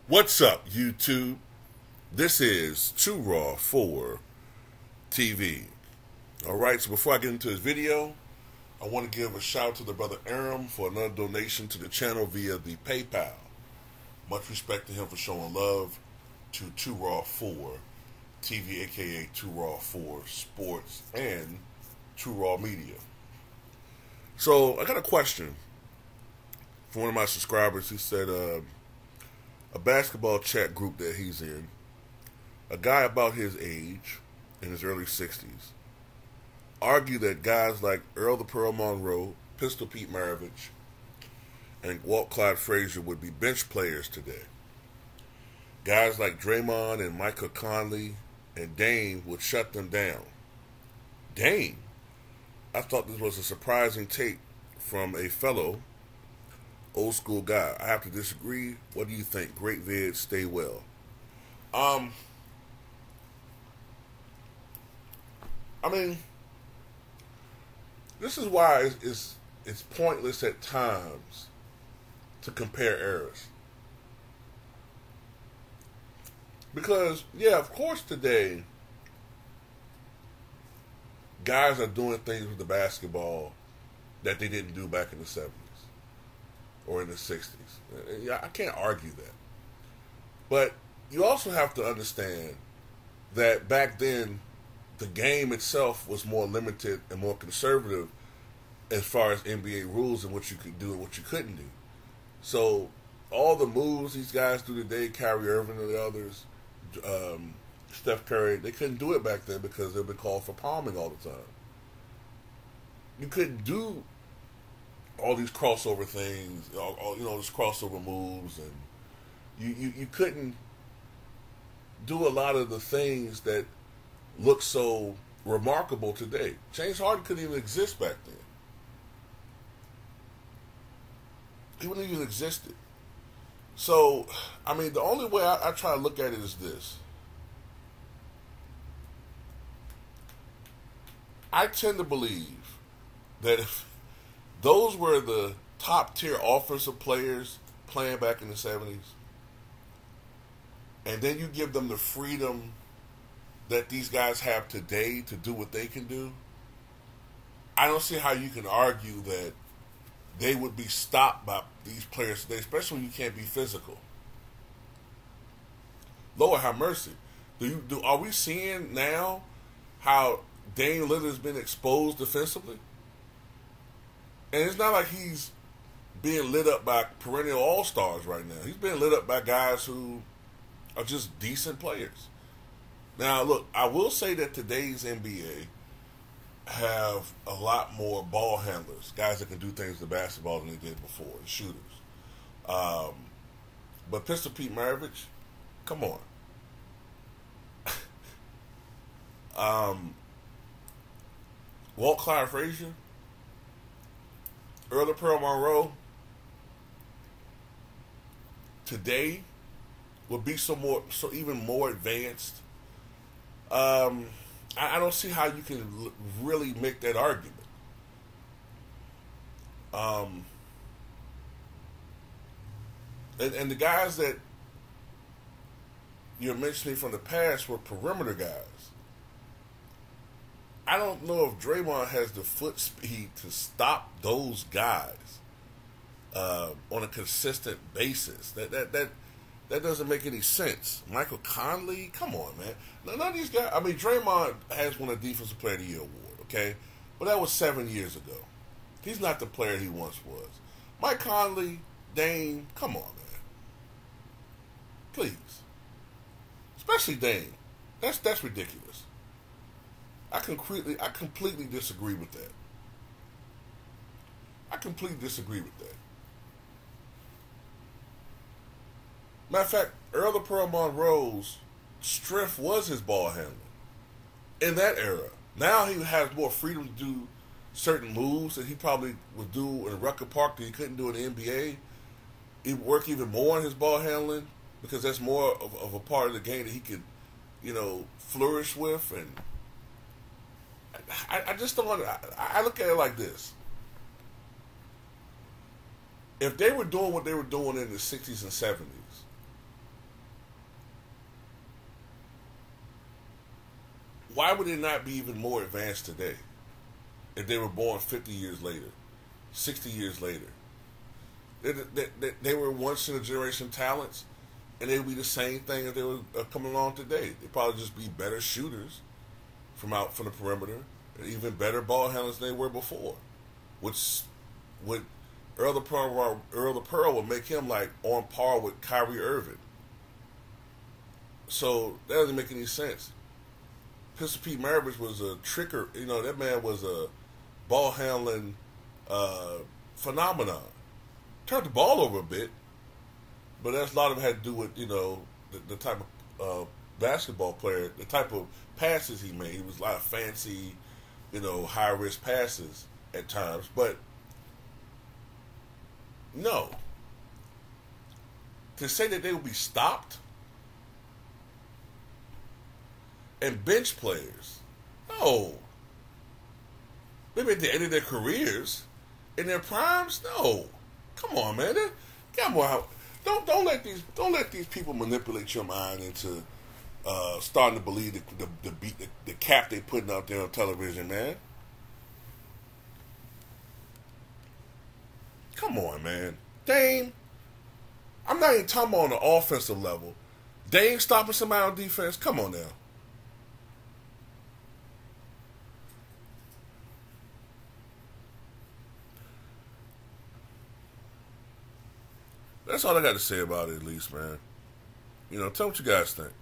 What's up, YouTube? This is Too Raw for TV. Alright, so before I get into this video, I want to give a shout out to the brother Aram for another donation to the channel via the PayPal. Much respect to him for showing love to Too Raw for TV, aka Too Raw for Sports and Too Raw Media. So, I got a question from one of my subscribers. He said, a basketball chat group that he's in, a guy about his age, in his early 60s, argued that guys like Earl the Pearl Monroe, Pistol Pete Maravich, and Walt Clyde Frazier would be bench players today. Guys like Draymond and Michael Conley and Dame would shut them down. Dame? I thought this was a surprising take from a fellow old school guy. I have to disagree. What do you think? Great vid. Stay well. I mean, this is why it's pointless at times to compare eras. Because, yeah, of course today, guys are doing things with the basketball that they didn't do back in the 70s or in the 60s. Yeah, I can't argue that. But you also have to understand that back then, the game itself was more limited and more conservative as far as NBA rules and what you could do and what you couldn't do. So all the moves these guys do today, Kyrie Irving and the others, Steph Curry, they couldn't do it back then because they've been called for palming all the time. You couldn't do all these crossover things, these crossover moves, and you couldn't do a lot of the things that look so remarkable today. James Harden couldn't even exist back then. He wouldn't even existed. So, I mean, the only way I try to look at it is this. I tend to believe that if those were the top tier offensive players playing back in the 70s, and then you give them the freedom that these guys have today to do what they can do, I don't see how you can argue that they would be stopped by these players today, especially when you can't be physical. Lord have mercy. Are we seeing now how Dame Lillard has been exposed defensively? And it's not like he's being lit up by perennial all-stars right now. He's being lit up by guys who are just decent players. Now, look, I will say that today's NBA have a lot more ball handlers, guys that can do things with basketball than they did before, the shooters. But Pistol Pete Maravich, come on. Walt Clyde Frazier, Earl the Pearl Monroe, today would be so even more advanced. I don't see how you can really make that argument. And the guys that you're mentioning from the past were perimeter guys. I don't know if Draymond has the foot speed to stop those guys on a consistent basis. That doesn't make any sense. Michael Conley, come on, man. None of these guys. I mean, Draymond has won a Defensive Player of the Year award, okay? But that was 7 years ago. He's not the player he once was. Mike Conley, Dame, come on, man. Please. Especially Dame. That's ridiculous. I completely disagree with that. I completely disagree with that. Matter of fact, Earl the Pearl Monroe's strength was his ball handling in that era. Now he has more freedom to do certain moves that he probably would do in Rucker Park that he couldn't do in the NBA. He would work even more on his ball handling because that's more of a part of the game that he could, flourish with. And I just don't want to. I look at it like this. If they were doing what they were doing in the 60s and 70s, why would they not be even more advanced today if they were born 50 years later, 60 years later? They were once in a generation talents, and they would be the same thing if they were coming along today. They'd probably just be better shooters from the perimeter, and even better ball handlers than they were before, which would Earl the Pearl would make him like on par with Kyrie Irving. So that doesn't make any sense. Pistol Pete Maravich was a tricker. You know, that man was a ball handling phenomenon. Turned the ball over a bit, but that's a lot of it had to do with, you know, the type of basketball player, the type of passes he made. He was a lot of fancy, you know, high risk passes at times. But no, to say that they would be stopped and bench players, no. Maybe at the end of their careers, in their primes, no. Come on, man. Come on. Don't let these people manipulate your mind into starting to believe the cap they putting out there on television, man. Come on, man. Dame, I'm not even talking about on the offensive level. Dame stopping somebody on defense. Come on now. That's all I got to say about it, at least, man. You know, tell me what you guys think.